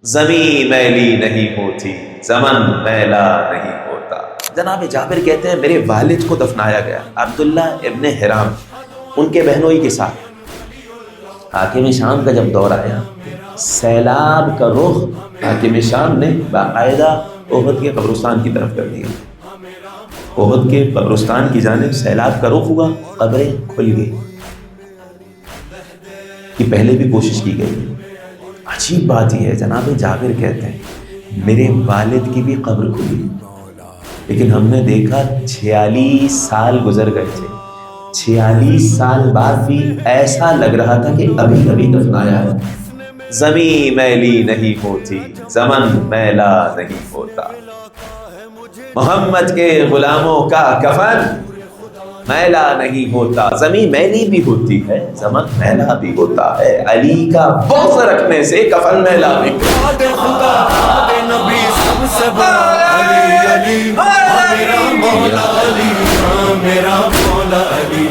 زمین میلی نہیں ہوتی، زمن میلا نہیں ہوتا۔ جناب جابر کہتے ہیں میرے والد کو دفنایا گیا عبداللہ ابن حرام ان کے بہنوئی کے ساتھ۔ حاکم شام کا جب دور آیا، سیلاب کا رخ حاکم شام نے باقاعدہ احد کے قبرستان کی طرف کر دیا۔ احد کے قبرستان کی جانب سیلاب کا رخ ہوا، قبریں کھل گئی۔ یہ پہلے بھی کوشش کی گئی۔ عجیب بات یہ ہے، جناب جابر کہتے ہیں میرے والد کی بھی قبر کھلی، لیکن ہم نے دیکھا 46 سال گزر گئے تھے، 46 سال بعد بھی ایسا لگ رہا تھا کہ ابھی ابھی دفنایا ہے۔ زمین میلی نہیں ہوتی، زمن میلا نہیں ہوتا۔ محمد کے غلاموں کا کفن میلا نہیں ہوتا، زمین میلی بھی ہوتی ہے، زمن میلا بھی ہوتا ہے۔ علی کا بغض رکھنے سے کفن میلا بھی ہوتا ہے۔